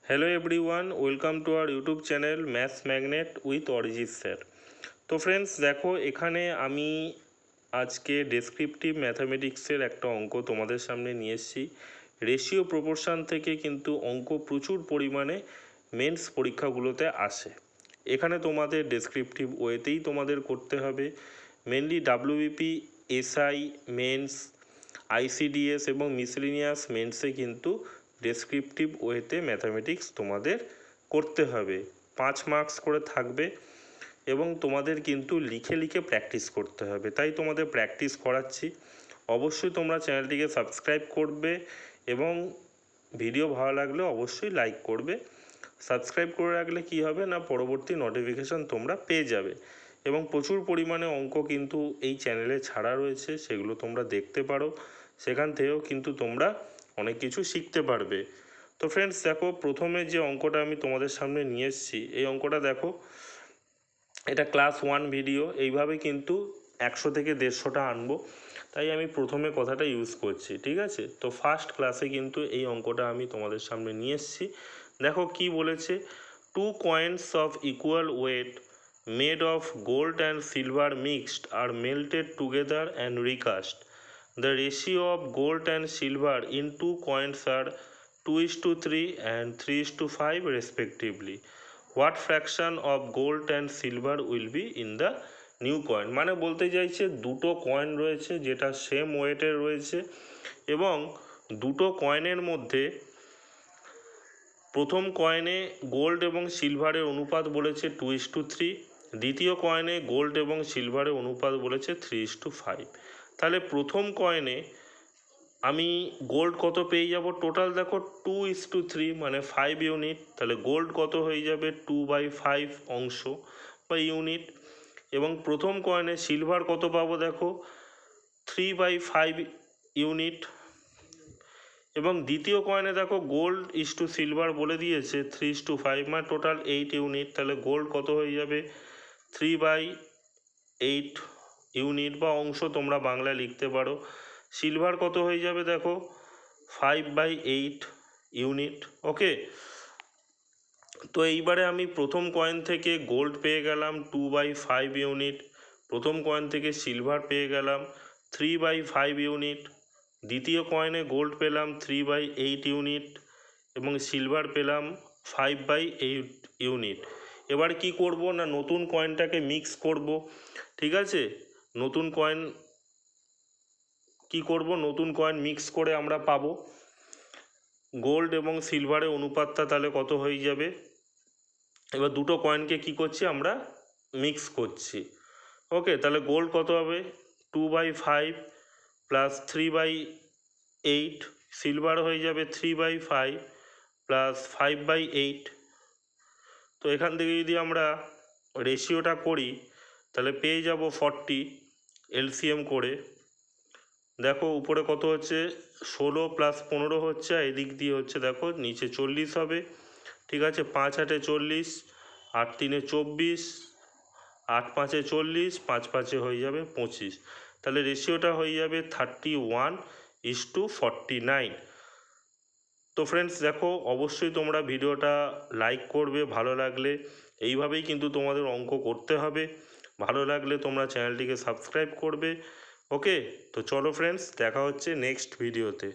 Hello everyone, welcome to our YouTube channel maths magnet with Arijit sir. তো friends দেখো, এখানে আমি আজকে ডেসক্রিপটিভ ম্যাথামেটিক্সের একটা অঙ্ক তোমাদের সামনে নিয়ে এসেছি। রেশিও প্রপোর্শন থেকে কিন্তু অঙ্ক প্রচুর পরিমাণে মেন্স পরীক্ষাগুলোতে আসে। এখানে তোমাদের ডেসক্রিপটিভ ওয়েতেই তোমাদের করতে হবে। Mainly WBP, SI, mains, ICDS এবং মিসেলিনিয়াস মেন্সে কিন্তু ডেসক্রিপটিভ ওয়েতে ম্যাথামেটিক্স তোমাদের করতে হবে। 5 মার্কস করে থাকবে এবং তোমাদের কিন্তু লিখে লিখে প্র্যাকটিস করতে হবে, তাই তোমাদের প্র্যাকটিস করাচ্ছি। অবশ্যই তোমরা চ্যানেলটিকে সাবস্ক্রাইব করবে এবং ভিডিও ভালো লাগলে অবশ্যই লাইক করবে। সাবস্ক্রাইব করে রাখলে কি হবে না, পরবর্তী নোটিফিকেশান তোমরা পেয়ে যাবে এবং প্রচুর পরিমাণে অঙ্ক কিন্তু এই চ্যানেলে ছাড়া রয়েছে, সেগুলো তোমরা দেখতে পারো। সেখান থেকেও কিন্তু তোমরা অনেক কিছু শিখতে পারবে। তো ফ্রেন্ডস দেখো, প্রথমে যে অঙ্কটা আমি তোমাদের সামনে নিয়ে এসেছি, এই অঙ্কটা দেখো, এটা ক্লাস 1 ভিডিও। এইভাবে কিন্তু 100 থেকে 150টা আনবো, তাই আমি প্রথমে কথাটা ইউজ করছি, ঠিক আছে? তো ফার্স্ট ক্লাসে কিন্তু এই অঙ্কটা আমি তোমাদের সামনে নিয়ে এসেছি। দেখো কি বলেছে, 2 coins of equal weight made of gold and silver mixed are melted together and recast. The ratio of gold and silver in 2 coins are 2:3 and 3:5 respectively. What fraction of gold and silver will be in the new coin? মানে বলতে চাইছে দুটো coin রয়েছে যেটা same ওয়েটের রয়েছে এবং দুটো কয়েনের মধ্যে প্রথম কয়েনে গোল্ড এবং সিলভারের অনুপাত বলেছে 2:3, দ্বিতীয় কয়েনে গোল্ড এবং সিলভারের অনুপাত বলেছে 3:5। তাহলে প্রথম কয়েনে আমি গোল্ড কত পেয়ে যাব? টোটাল দেখো 2:3 মানে 5 ইউনিট, তাহলে গোল্ড কত হয়ে যাবে? 2/5 অংশ বা ইউনিট। এবং প্রথম কয়েনে সিলভার কত পাবো? দেখো 3/5 ইউনিট। এবং দ্বিতীয় কয়েনে দেখো গোল্ড সিলভার বলে দিয়েছে 3:5 মানে টোটাল 8 ইউনিট, তাহলে গোল্ড কত হয়ে যাবে? 3/8 ইউনিট বা অংশ তোমরা বাংলায় লিখতে পারো। সিলভার কত হয়ে যাবে? দেখো 5/8 ইউনিট। ওকে, তো এইবারে আমি প্রথম কয়েন থেকে গোল্ড পেয়ে গেলাম 2/5 ইউনিট, প্রথম কয়েন থেকে সিলভার পেয়ে গেলাম 3/5 ইউনিট, দ্বিতীয় কয়েনে গোল্ড পেলাম 3/8 ইউনিট এবং সিলভার পেলাম 5/8 ইউনিট। এবার কি করব না, নতুন কয়েনটাকে মিক্স করব, ঠিক আছে? নতুন কয়েন কি করব, নতুন কয়েন মিক্স করে আমরা পাবো গোল্ড এবং সিলভারের অনুপাতটা তাহলে কত হয়ে যাবে। এবার দুটো কয়েনকে কি করছি আমরা, মিক্স করছি। ওকে, তাহলে গোল্ড কত হবে? 2/5 প্লাস 3/8, সিলভার হয়ে যাবে 3/5 প্লাস 5/8। তো এখান থেকে যদি আমরা রেশিওটা করি তাহলে পেয়ে যাব 40 এলসিএম করে। দেখো উপরে কত হচ্ছে, 16 প্লাস 15 হচ্ছে, আর এদিক দিয়ে হচ্ছে দেখো নিচে 40 হবে, ঠিক আছে? 5 8 40, 8 3 24, 8 5 40, 5 5 হয়ে যাবে 25। তাহলে রেশিওটা হয়ে যাবে 31:49। তো ফ্রেন্ডস দেখো, অবশ্যই তোমরা ভিডিওটা লাইক করবে ভালো লাগলে। এইভাবেই কিন্তু তোমাদের অঙ্ক করতে হবে। ভালো লাগলে তোমরা চ্যানেলটিকে সাবস্ক্রাইব করবে। ওকে, তো চলো ফ্রেন্ডস, দেখা হচ্ছে নেক্সট ভিডিওতে।